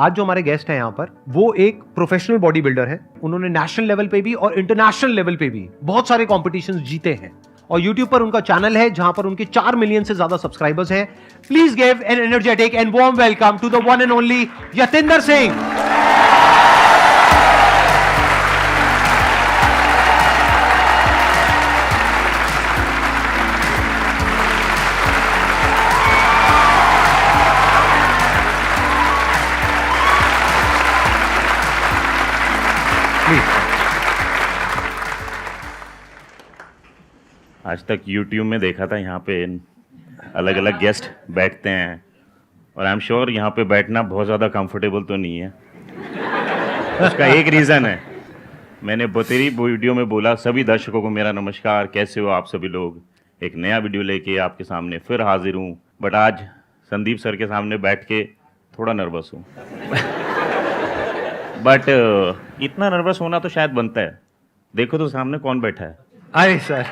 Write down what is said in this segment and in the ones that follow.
आज जो हमारे गेस्ट हैं यहाँ पर, वो एक प्रोफेशनल बॉडी बिल्डर है। उन्होंने नेशनल लेवल पे भी और इंटरनेशनल लेवल पे भी बहुत सारे कॉम्पिटिशंस जीते हैं और YouTube पर उनका चैनल है जहां पर उनके 4 मिलियन से ज्यादा सब्सक्राइबर्स हैं। Please give an energetic and warm welcome to the one and only Yatinder Singh. आज तक YouTube में देखा था, यहाँ पे अलग अलग गेस्ट बैठते हैं और आई एम श्योर यहाँ पे बैठना बहुत ज़्यादा कंफर्टेबल तो नहीं है। उसका एक रीज़न है, मैंने बतेरी वीडियो में बोला, सभी दर्शकों को मेरा नमस्कार, कैसे हो आप सभी लोग। एक नया वीडियो लेके आपके सामने फिर हाजिर हूँ, बट आज संदीप सर के सामने बैठ के थोड़ा नर्वस हूँ। बट इतना नर्वस होना तो शायद बनता है। देखो तो सामने कौन बैठा है। अरे सर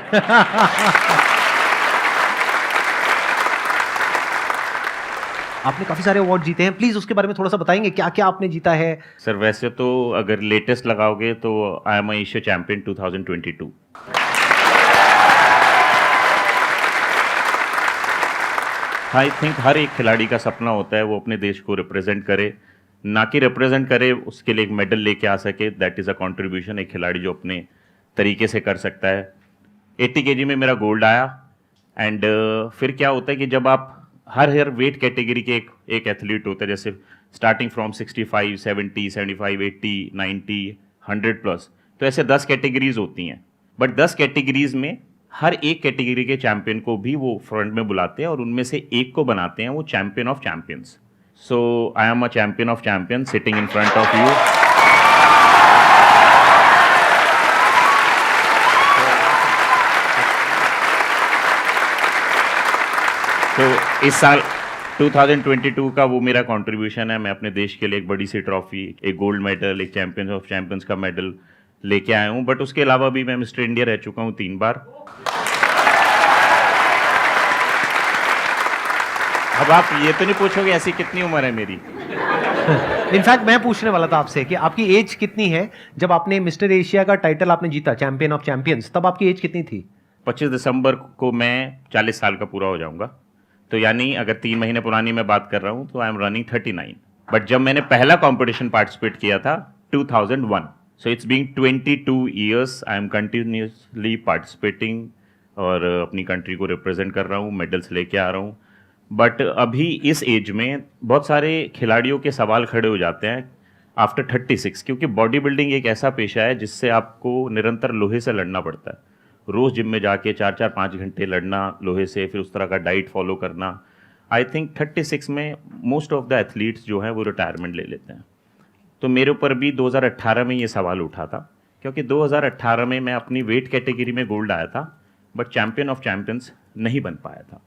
आपने काफी सारे अवार्ड जीते हैं, प्लीज उसके बारे में थोड़ा सा बताएंगे क्या क्या आपने जीता है। सर वैसे तो अगर लेटेस्ट लगाओगे तो I am Asia champion 2022। I think हर एक खिलाड़ी का सपना होता है वो अपने देश को रिप्रेजेंट करे, ना कि रिप्रेजेंट करे उसके लिए एक मेडल लेके आ सके। दैट इज़ अ कॉन्ट्रीब्यूशन एक खिलाड़ी जो अपने तरीके से कर सकता है। 80 kg में मेरा गोल्ड आया एंड फिर क्या होता है कि जब आप हर वेट कैटेगरी के एक एथलीट होता है, जैसे स्टार्टिंग फ्रॉम 65, 70, 75, 80, 90, 100 प्लस, तो ऐसे 10 कैटेगरीज होती हैं। बट 10 कैटेगरीज में हर एक कैटेगरी के चैंपियन को भी वो फ्रंट में बुलाते हैं और उनमें से एक को बनाते हैं वो champion of champions. So I am a champion of champion sitting in front of you. तो इस साल 2022 का वो मेरा कंट्रीब्यूशन है। मैं अपने देश के लिए एक बड़ी सी ट्रॉफी, एक गोल्ड मेडल, एक चैंपियंस ऑफ चैंपियंस का मेडल लेके आया हूँ। बट उसके अलावा भी मैं मिस्टर इंडिया रह चुका हूँ 3 बार। अब आप ये तो नहीं पूछोगे ऐसी कितनी उम्र है मेरी। इनफैक्ट मैं पूछने वाला था आपसे कि आपकी एज कितनी है जब आपने मिस्टर एशिया का टाइटल आपने जीता, चैंपियन ऑफ चैंपियंस, तब आपकी एज कितनी थी? 25 दिसंबर को मैं 40 साल का पूरा हो जाऊंगा। तो यानी अगर 3 महीने पुरानी मैं बात कर रहा हूँ तो आई एम रनिंग 39। बट जब मैंने पहला कंपटीशन पार्टिसिपेट किया था 2001, so it's being 22 years I am continuously participating और अपनी कंट्री को रिप्रेजेंट कर रहा हूँ, मेडल्स लेके आ रहा हूँ। बट अभी इस एज में बहुत सारे खिलाड़ियों के सवाल खड़े हो जाते हैं आफ्टर 36, क्योंकि बॉडी बिल्डिंग एक ऐसा पेशा है जिससे आपको निरंतर लोहे से लड़ना पड़ता है। रोज़ जिम में जाके 4-4-5 घंटे लड़ना लोहे से, फिर उस तरह का डाइट फॉलो करना। आई थिंक 36 में मोस्ट ऑफ द एथलीट्स जो हैं वो रिटायरमेंट ले लेते हैं। तो मेरे ऊपर भी 2018 में ये सवाल उठा था, क्योंकि 2018 में मैं अपनी वेट कैटेगरी में गोल्ड आया था बट चैम्पियन ऑफ चैम्पियंस नहीं बन पाया था।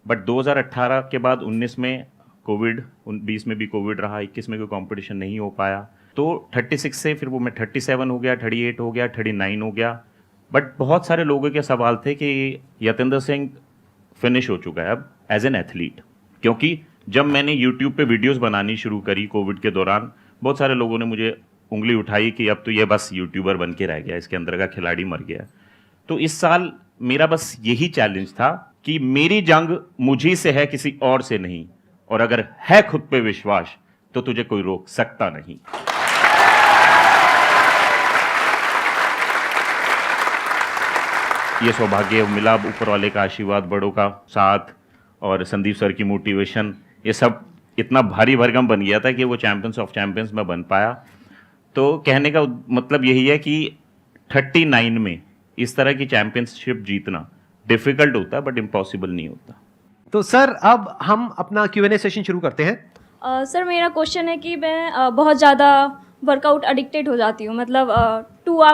बट 2018 के बाद 19 में कोविड, 20 में भी कोविड रहा, 21 में कोई कॉम्पिटिशन नहीं हो पाया। तो 36 से फिर वो मैं 37 हो गया, 38 हो गया, 39 हो गया। बट बहुत सारे लोगों के सवाल थे कि यतिंदर सिंह फिनिश हो चुका है अब एज एन एथलीट, क्योंकि जब मैंने यूट्यूब पे वीडियोस बनानी शुरू करी कोविड के दौरान, बहुत सारे लोगों ने मुझे उंगली उठाई कि अब तो ये बस यूट्यूबर बन के रह गया, इसके अंदर का खिलाड़ी मर गया। तो इस साल मेरा बस यही चैलेंज था कि मेरी जंग मुझी से है, किसी और से नहीं, और अगर है खुद पे विश्वास तो तुझे कोई रोक सकता नहीं। ये सौभाग्य मिला ऊपर वाले का आशीर्वाद, बड़ों का साथ और संदीप सर की मोटिवेशन, ये सब इतना भारी भरकम बन गया था कि वो चैंपियंस ऑफ चैंपियंस में बन पाया। तो कहने का मतलब यही है कि 39 में इस तरह की चैंपियनशिप जीतना डिफिकल्ट होता है बट इम्पॉसिबल नहीं होता। तो सर अब हम अपना Q&A सेशन शुरू करते हैं। सर मेरा क्वेश्चन है कि मैं बहुत ज़्यादा वर्कआउट एडिक्टेड हो जाती हूँ, मतलब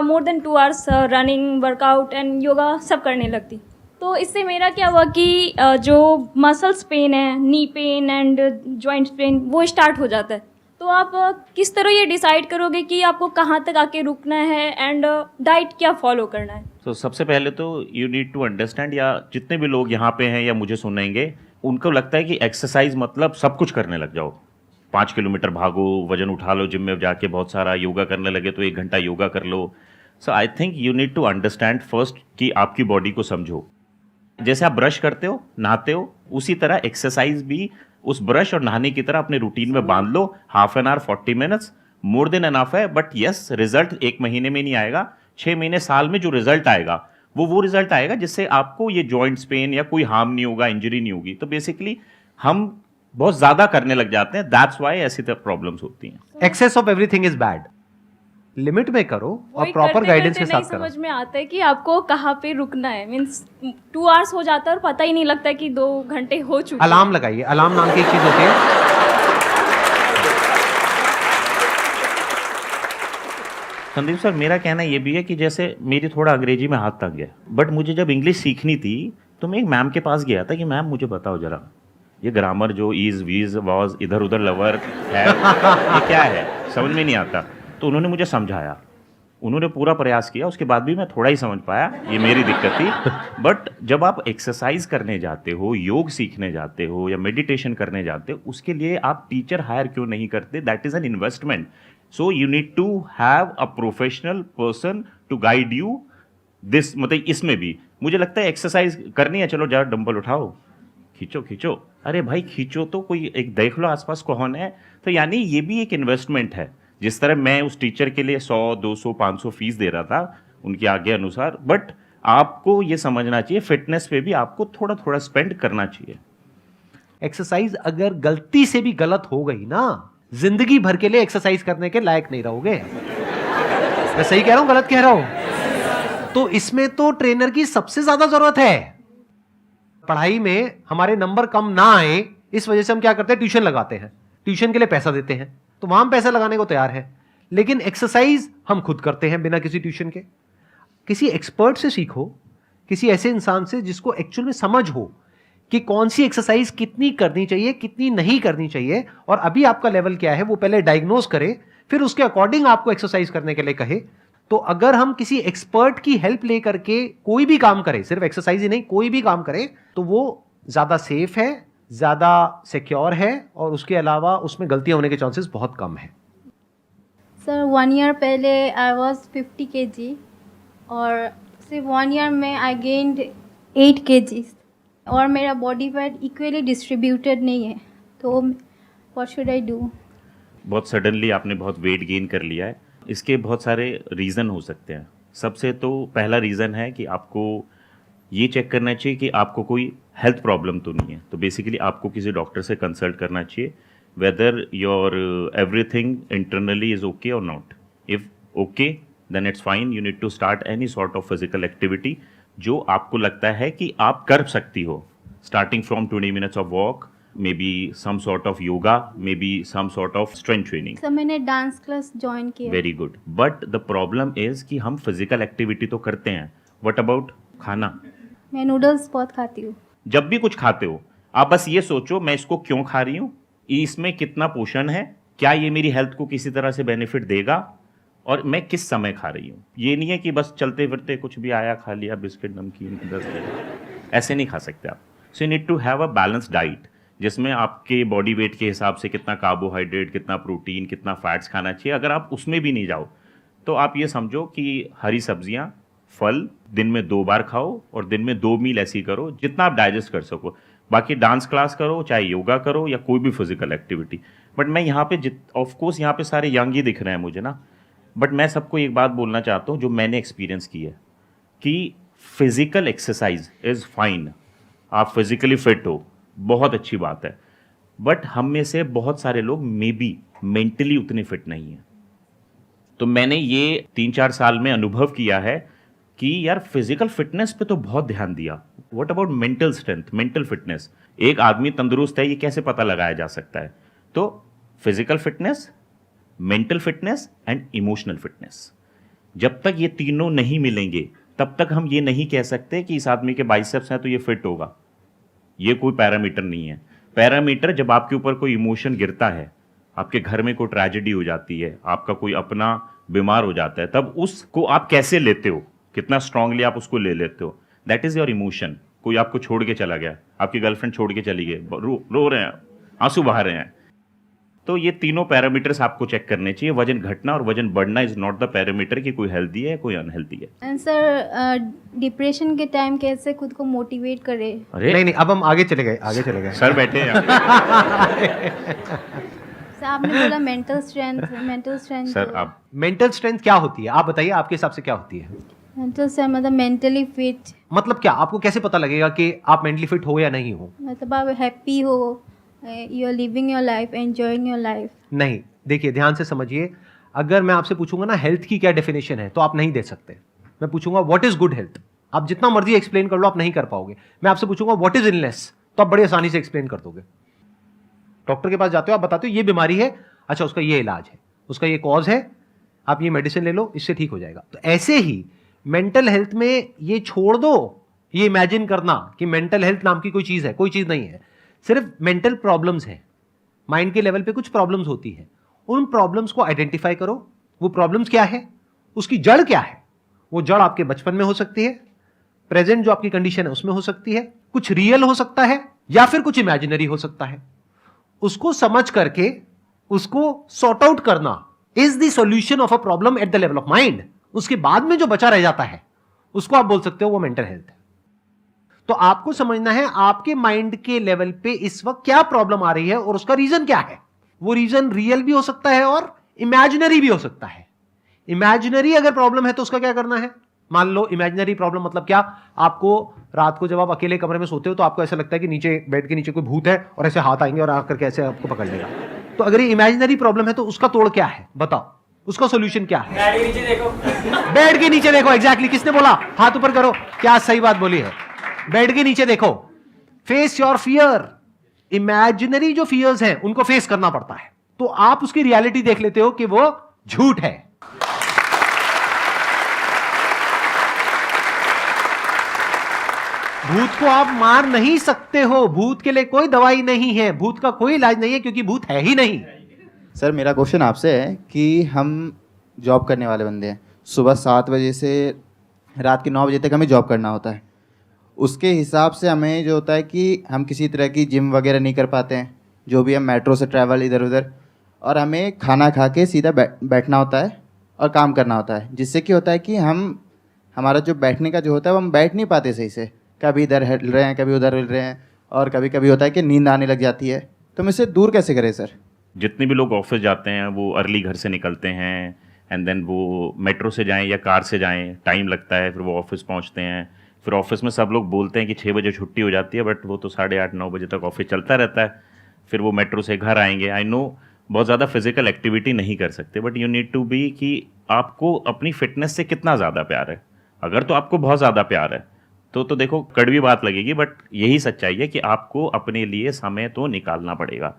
more than 2 hours running, workout and yoga सब करने लगती। तो इससे मेरा क्या हुआ कि जो मसल्स पेन है, knee pain and joints pain, वो स्टार्ट हो जाता है। तो आप किस तरह ये डिसाइड करोगे कि आपको कहाँ तक आके रुकना है एंड डाइट क्या फॉलो करना है? तो सबसे पहले तो यू नीड टू अंडरस्टैंड, या जितने भी लोग यहाँ पे हैं या मुझे सुनेंगे, उनको लगता है कि एक्सरसाइज मतलब सब कुछ करने लग जाओ, 5 किलोमीटर भागो, वजन उठा लो, जिम में जाके बहुत सारा योगा करने लगे तो 1 घंटा योगा कर लो. So I think you need to understand first कि आपकी बॉडी को समझो. जैसे आप ब्रश करते हो, नहाते हो, उसी तरह एक्सरसाइज भी उस ब्रश और नहाने की तरह अपने रूटीन में बांध लो. Half an hour, 40 minutes more than enough है. बट यस, रिजल्ट 1 महीने में नहीं आएगा, 6 महीने, साल में जो रिजल्ट आएगा वो रिजल्ट आएगा जिससे आपको ये जॉइंट्स पेन या कोई हार्म नहीं होगा, इंजरी नहीं होगी. तो बेसिकली हम बहुत ज्यादा करने लग जाते हैं, दैट्स वाई ऐसी तरह प्रॉब्लम्स होती हैं. Excess of everything is bad. Limit में करो और वही प्रॉपर करते गाइडेंस करते के साथ नहीं करो. समझ में आता है कि आपको कहाँ पे रुकना है. मीन्स 2 आवर्स हो जाता है और पता ही नहीं लगता कि 2 घंटे हो चुके हैं. अलार्म लगाइए. अलार्म नाम की एक चीज होती है. संदीप सर, मेरा कहना ये भी है कि जैसे मेरी थोड़ा अंग्रेजी में हाथ तक गया, बट मुझे जब इंग्लिश सीखनी थी तो मैं एक मैम के पास गया था कि मैम मुझे बताओ जरा, ये ग्रामर जो इज, वीज, वॉज, इधर उधर लवर है, ये क्या है, समझ में नहीं आता. तो उन्होंने मुझे समझाया, उन्होंने पूरा प्रयास किया, उसके बाद भी मैं थोड़ा ही समझ पाया, ये मेरी दिक्कत थी. बट जब आप एक्सरसाइज करने जाते हो, योग सीखने जाते हो या मेडिटेशन करने जाते हो, उसके लिए आप टीचर हायर क्यों नहीं करते? That is an investment. So you need to have a professional person to guide you this. मतलब इसमें भी मुझे लगता है एक्सरसाइज करनी है, चलो जरा डंबल उठाओ, खींचो खींचो, अरे भाई खींचो तो, कोई एक देख लो आसपास कौन है. तो यानी ये भी एक इन्वेस्टमेंट है. जिस तरह मैं उस टीचर के लिए 100, 200, 500 फीस दे रहा था उनकी आज्ञा अनुसार, बट आपको ये समझना चाहिए फिटनेस पे भी आपको थोड़ा थोड़ा स्पेंड करना चाहिए. एक्सरसाइज अगर गलती से भी गलत हो गई ना, जिंदगी भर के लिए एक्सरसाइज करने के लायक नहीं रहोगे. मैं सही कह रहा हूं, गलत कह रहा हूं? तो इसमें तो ट्रेनर की सबसे ज्यादा जरूरत है. पढ़ाई में हमारे नंबर कम ना आए, इस वजह से हम क्या करते हैं, ट्यूशन लगाते हैं. ट्यूशन के लिए पैसा देते हैं, तो वहां हम पैसा लगाने को तैयार है. लेकिन एक्सरसाइज हम खुद करते हैं बिना किसी ट्यूशन के. किसी एक्सपर्ट से सीखो, किसी ऐसे इंसान से जिसको एक्चुअल में समझ हो कि कौन सी एक्सरसाइज कितनी करनी चाहिए, कितनी नहीं करनी चाहिए, और अभी आपका लेवल क्या है वो पहले डायग्नोज करे, फिर उसके अकॉर्डिंग आपको एक्सरसाइज करने के लिए कहे. तो अगर हम किसी एक्सपर्ट की हेल्प लेकर के कोई भी काम करें, सिर्फ एक्सरसाइज ही नहीं, कोई भी काम करें, तो वो ज्यादा सेफ है, ज्यादा सिक्योर है, और उसके अलावा उसमें गलतियां होने के चांसेस बहुत कम है. सर 1 ईयर पहले आई वॉज 50 kg और सिर्फ 1 ईयर में आई गेंड 8 kg और मेरा बॉडी वेट इक्वली डिस्ट्रीब्यूटेड नहीं है. तो व्हाट शुड आई डू? बहुत सडनली आपने बहुत वेट गेन कर लिया है. इसके बहुत सारे रीज़न हो सकते हैं. सबसे तो पहला रीज़न है कि आपको ये चेक करना चाहिए कि आपको कोई हेल्थ प्रॉब्लम तो नहीं है. तो बेसिकली आपको किसी डॉक्टर से कंसल्ट करना चाहिए, whether your everything internally is okay और not. If okay then it's fine. You need to start any sort of physical activity जो आपको लगता है कि आप कर सकती हो, starting from 20 minutes of walk, maybe some sort of yoga, maybe some sort of strength training. Sir मैंने डांस क्लास ज्वाइन किया. Very good. But the problem is कि हम physical activity तो करते हैं. What about खाना? मैं नूडल्स बहुत खाती हूँ. जब भी कुछ खाते हो आप बस ये सोचो मैं इसको क्यों खा रही हूँ, इसमें कितना पोषण है, क्या ये मेरी हेल्थ को किसी तरह से बेनिफिट देगा, और मैं किस समय खा रही हूँ. ये नहीं है कि बस चलते फिरते कुछ भी आया खा लिया, बिस्किट नमकीन 10 ऐसे नहीं खा सकते आप. So you need to have a balance diet जिसमें आपके बॉडी वेट के हिसाब से कितना कार्बोहाइड्रेट, कितना प्रोटीन, कितना फैट्स खाना चाहिए. अगर आप उसमें भी नहीं जाओ तो आप ये समझो कि हरी सब्जियां, फल दिन में 2 बार खाओ और दिन में 2 मील ऐसी करो जितना आप डाइजेस्ट कर सको. बाकी डांस क्लास करो, चाहे योगा करो या कोई भी फिजिकल एक्टिविटी. बट मैं यहाँ पे ऑफ कोर्स यहाँ पे सारे यंग ही दिख रहे हैं मुझे ना, बट मैं सबको एक बात बोलना चाहता हूँ जो मैंने एक्सपीरियंस की है कि फिजिकल एक्सरसाइज इज़ फाइन. आप फिजिकली फिट हो, बहुत अच्छी बात है, बट हम में से बहुत सारे लोग मे बी मेंटली उतने फिट नहीं हैं. तो मैंने ये 3-4 साल में अनुभव किया है कि यार फिजिकल फिटनेस पे तो बहुत ध्यान दिया. What about mental strength, mental fitness? एक आदमी तंदुरुस्त है ये कैसे पता लगाया जा सकता है? तो physical fitness, mental fitness and emotional fitness, जब तक ये तीनों नहीं मिलेंगे तब तक हम ये नहीं कह सकते कि इस आदमी के बाइसेप्स हैं तो ये फिट होगा. ये कोई पैरामीटर नहीं है. पैरामीटर जब आपके ऊपर कोई इमोशन गिरता है, आपके घर में कोई ट्रेजेडी हो जाती है, आपका कोई अपना बीमार हो जाता है, तब उसको आप कैसे लेते हो, कितना स्ट्रांगली आप उसको ले लेते हो, दैट इज योर इमोशन. कोई आपको छोड़ के चला गया, आपकी गर्लफ्रेंड छोड़ के चली गई, रो रहे हैं, आंसू बहा रहे हैं, तो ये तीनों पैरामीटर्स आपको चेक करने चाहिए। वजन घटना और वजन बढ़ना इज नॉट द पैरामीटर कि कोई हेल्दी है या कोई अनहेल्दी है। एंड सर डिप्रेशन के टाइम कैसे खुद को मोटिवेट करे? अरे नहीं नहीं, अब हम आगे चले गए सर बैठे हैं यहाँ सर आपने बोला मेंटल स्ट्रेंथ पे। सर आप मेंटल स्ट्रेंथ क्या होती है, आप बताइए, आपके हिसाब से क्या होती है? मेंटल स्ट्रेंथ मतलब मेंटली फिट, मतलब क्या, आपको कैसे पता लगेगा कि आप मेंटली फिट हो या नहीं हो? मतलब आप हैप्पी हो, you are living your life, enjoying your life. नहीं, देखिए ध्यान से समझिए, अगर मैं आपसे पूछूंगा ना हेल्थ की क्या डेफिनेशन है, तो आप नहीं दे सकते। मैं पूछूंगा व्हाट इज गुड हेल्थ, आप जितना मर्जी एक्सप्लेन कर लो, आप नहीं कर पाओगे। मैं आपसे पूछूंगा व्हाट इज इलनेस, तो आप बड़ी आसानी से एक्सप्लेन कर दोगे। डॉक्टर के पास जाते हो, आप बताते हो ये बीमारी है, अच्छा उसका ये इलाज है, उसका ये कॉज है, आप ये मेडिसिन ले लो, इससे ठीक हो जाएगा। तो ऐसे ही मेंटल हेल्थ में ये छोड़ दो ये इमेजिन करना कि मेंटल हेल्थ नाम की कोई चीज है, कोई चीज नहीं है। सिर्फ मेंटल प्रॉब्लम्स हैं, माइंड के लेवल पे कुछ प्रॉब्लम्स होती है। उन प्रॉब्लम्स को आइडेंटिफाई करो, वो प्रॉब्लम्स क्या है, उसकी जड़ क्या है। वो जड़ आपके बचपन में हो सकती है, प्रेजेंट जो आपकी कंडीशन है उसमें हो सकती है, कुछ रियल हो सकता है या फिर कुछ इमेजिनरी हो सकता है। उसको समझ करके उसको सॉर्ट आउट करना is the solution of a problem at the level of mind. उसके बाद में जो बचा रह जाता है उसको आप बोल सकते हो वो मेंटल हेल्थ है। तो आपको समझना है आपके माइंड के लेवल पे इस वक्त क्या प्रॉब्लम आ रही है और उसका रीजन क्या है। वो रीजन रियल भी हो सकता है और इमेजिनरी भी हो सकता है। इमेजिनरी अगर प्रॉब्लम है तो उसका क्या करना है, मान लो इमेजिनरी प्रॉब्लम मतलब क्या, आपको रात को जब आप अकेले कमरे में सोते हो तो आपको ऐसा लगता है कि नीचे बेड के नीचे कोई भूत है और ऐसे हाथ आएंगे और आकर के ऐसे आपको पकड़ लेगा। तो अगर ये इमेजिनरी प्रॉब्लम है तो उसका तोड़ क्या है, बताओ, उसका सोल्यूशन क्या है? बेड के नीचे देखो, बेड के नीचे देखो। एग्जैक्टली, किसने बोला, हाथ ऊपर करो, क्या सही बात बोली है। बेड के नीचे देखो, फेस योर फियर। इमेजिनरी जो फियर्स हैं उनको फेस करना पड़ता है, तो आप उसकी रियलिटी देख लेते हो कि वो झूठ है। भूत को आप मार नहीं सकते हो, भूत के लिए कोई दवाई नहीं है, भूत का कोई इलाज नहीं है, क्योंकि भूत है ही नहीं। सर मेरा क्वेश्चन आपसे है कि हम जॉब करने वाले बंदे हैं, सुबह 7 बजे से रात के 9 बजे तक हमें जॉब करना होता है। उसके हिसाब से हमें जो होता है कि हम किसी तरह की जिम वगैरह नहीं कर पाते हैं, जो भी हम मेट्रो से ट्रैवल इधर उधर, और हमें खाना खा के सीधा बैठना होता है और काम करना होता है, जिससे कि होता है कि हमारा जो बैठने का जो होता है वो हम बैठ नहीं पाते सही से, कभी इधर हिल रहे हैं कभी उधर हिल रहे हैं, और कभी कभी होता है कि नींद आने लग जाती है। तो हम इससे दूर कैसे करें सर? जितने भी लोग ऑफिस जाते हैं वो अर्ली घर से निकलते हैं, एंड देन वो मेट्रो से जाएं या कार से जाएं, टाइम लगता है, फिर वो ऑफिस पहुंचते हैं। फिर ऑफिस में सब लोग बोलते हैं कि 6 बजे छुट्टी हो जाती है, बट वो तो 8:30-9 बजे तक ऑफिस चलता रहता है। फिर वो मेट्रो से घर आएंगे। आई नो बहुत ज़्यादा फिजिकल एक्टिविटी नहीं कर सकते, but you need to be कि आपको अपनी फिटनेस से कितना ज़्यादा प्यार है। अगर तो आपको बहुत ज़्यादा प्यार है तो देखो कड़वी बात लगेगी, बट यही सच्चाई है कि आपको अपने लिए समय तो निकालना पड़ेगा।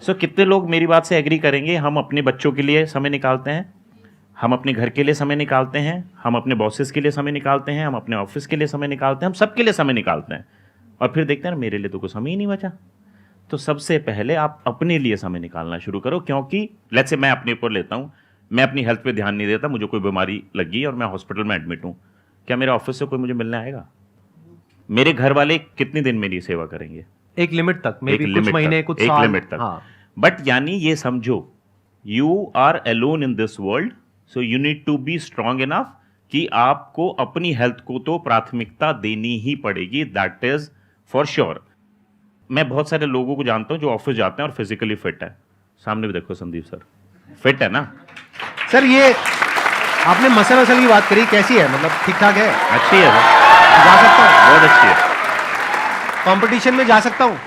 सो कितने लोग मेरी बात से एग्री करेंगे, हम अपने बच्चों के लिए समय निकालते हैं, हम अपने घर के लिए समय निकालते हैं, हम अपने बॉसेस के लिए समय निकालते हैं, हम अपने ऑफिस के लिए समय निकालते हैं, हम सबके लिए समय निकालते हैं, और फिर देखते हैं मेरे लिए तो कुछ समय ही नहीं बचा। तो सबसे पहले आप अपने लिए समय निकालना शुरू करो, क्योंकि लेट्स से मैं अपने ऊपर लेता हूँ, मैं अपनी हेल्थ पे ध्यान नहीं देता, मुझे कोई बीमारी लगी और मैं हॉस्पिटल में एडमिट हूँ, क्या मेरे ऑफिस से कोई मुझे मिलने आएगा? मेरे घर वाले कितने दिन मेरी सेवा करेंगे? एक लिमिट तक, मे बी कुछ महीने, कुछ साल, एक लिमिट तक। हाँ। बट यानी ये समझो, you are alone in this world, so you need to be strong enough कि आपको अपनी हेल्थ को तो प्राथमिकता देनी ही पड़ेगी, दैट इज फॉर श्योर। मैं बहुत सारे लोगों को जानता हूं जो ऑफिस जाते हैं और फिजिकली फिट है। सामने भी देखो संदीप सर, फिट है ना सर? ये आपने मसल की बात करी, कैसी है, मतलब ठीक ठाक है? अच्छी है सर, जा सकता हूँ, बहुत अच्छी है। कंपटीशन में जा सकता हूँ,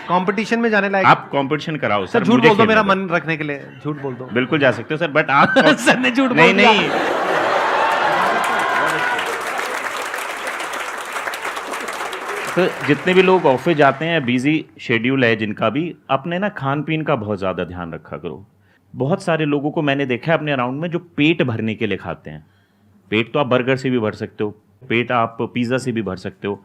कंपटीशन में जाने लायक? आप कंपटीशन कराओ सर, झूठ बोल दो मेरा मन रखने के लिए, झूठ बोल दो। बिल्कुल जा सकते हो सर, बट आप सर ने झूठ बोल नहीं दिया। नहीं तो जितने भी लोग ऑफिस जाते हैं, बिजी शेड्यूल है जिनका भी, अपने ना खान पीन का बहुत ज़्यादा ध्यान रखा करो। बहुत सारे लोगों को मैंने देखा है अपने अराउंड में जो पेट भरने के लिए खाते हैं। पेट तो आप बर्गर से भी भर सकते हो, पेट आप पिज़्ज़ा से भी भर सकते हो,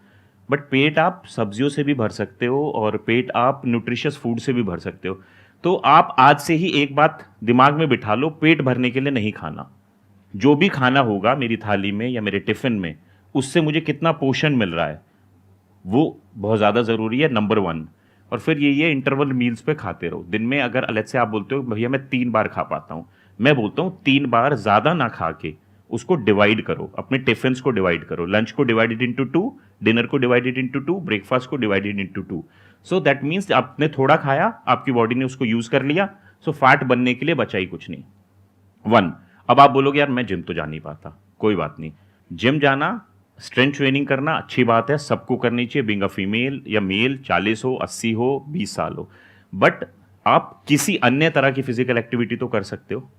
बट पेट आप सब्जियों से भी भर सकते हो, और पेट आप न्यूट्रिशियस फूड से भी भर सकते हो। तो आप आज से ही एक बात दिमाग में बिठा लो, पेट भरने के लिए नहीं खाना। जो भी खाना होगा मेरी थाली में या मेरे टिफ़िन में, उससे मुझे कितना पोषण मिल रहा है वो बहुत ज़्यादा ज़रूरी है, नंबर 1। और फिर ये इंटरवल मील्स पे खाते रहो। दिन में अगर अलग से आप बोलते हो भैया मैं 3 बार खा पाता हूँ, मैं बोलता हूँ 3 बार ज़्यादा ना खा के उसको डिवाइड करो, अपने टिफिन्स को डिवाइड करो, लंच को डिवाइडेड इंटू 2, डिनर को डिवाइडेड इंटू 2, ब्रेकफास्ट को divided into 2। So that means आपने थोड़ा खाया, आपकी बॉडी ने उसको यूज कर लिया, सो फैट बनने के लिए बचा ही कुछ नहीं। 1। अब आप बोलोगे यार मैं जिम तो जा नहीं पाता, कोई बात नहीं, जिम जाना, स्ट्रेंथ ट्रेनिंग करना अच्छी बात है, सबको करनी चाहिए, बीइंग अ फीमेल या मेल, 40 हो, 80 हो, 20 साल हो, बट आप किसी अन्य तरह की फिजिकल एक्टिविटी तो कर सकते हो।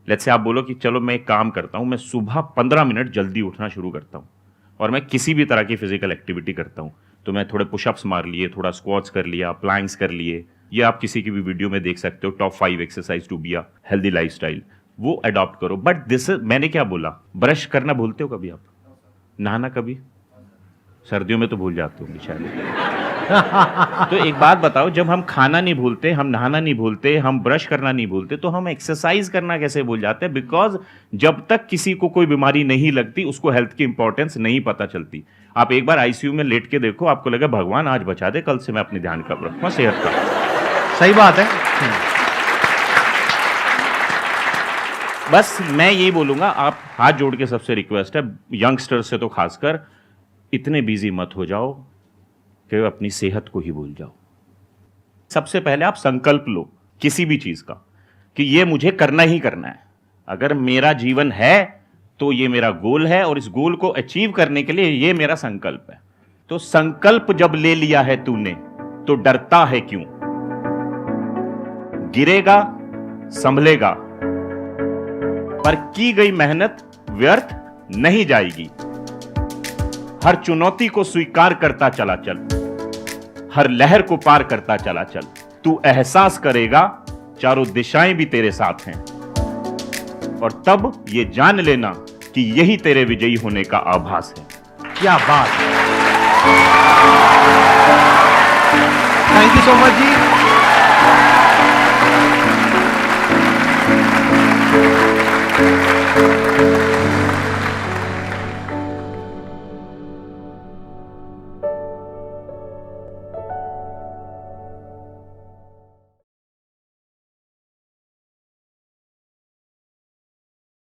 लेट्स से आप बोलो कि चलो मैं एक काम करता हूं, मैं सुबह 15 मिनट जल्दी उठना शुरू करता हूं और मैं किसी भी तरह की फिजिकल एक्टिविटी करता हूं, तो मैं थोड़े पुशअप्स मार लिए, थोड़ा स्क्वाट्स कर लिया, प्लैंक्स कर लिए, ये आप किसी की भी वीडियो में देख सकते हो, top 5 exercise to be a healthy lifestyle, वो अडॉप्ट करो। बट दिस मैंने क्या बोला, ब्रश करना भूलते हो कभी आप? नहाना कभी? सर्दियों में तो भूल जाते होंगे शायद। तो एक बात बताओ, जब हम खाना नहीं भूलते, हम नहाना नहीं भूलते, हम ब्रश करना नहीं भूलते, तो हम एक्सरसाइज करना कैसे भूल जाते हैं? बिकॉज जब तक किसी को कोई बीमारी नहीं लगती उसको हेल्थ की इंपॉर्टेंस नहीं पता चलती। आप एक बार आईसीयू में लेट के देखो, आपको लगा भगवान आज बचा दे, कल से मैं अपने ध्यान का रखूंगा सेहत का। सही बात है। बस मैं यही बोलूंगा, आप हाथ जोड़ के सबसे रिक्वेस्ट है, यंगस्टर्स से तो खासकर, इतने बिजी मत हो जाओ कि अपनी सेहत को ही भूल जाओ। सबसे पहले आप संकल्प लो किसी भी चीज का कि ये मुझे करना ही करना है। अगर मेरा जीवन है तो ये मेरा गोल है और इस गोल को अचीव करने के लिए ये मेरा संकल्प है। तो संकल्प जब ले लिया है तूने तो डरता है क्यों? गिरेगा, संभलेगा, पर की गई मेहनत व्यर्थ नहीं जाएगी। हर चुनौती को स्वीकार करता चला चल, हर लहर को पार करता चला चल। तू एहसास करेगा चारों दिशाएं भी तेरे साथ हैं, और तब ये जान लेना कि यही तेरे विजयी होने का आभास है। क्या बात। Thank you so much ji.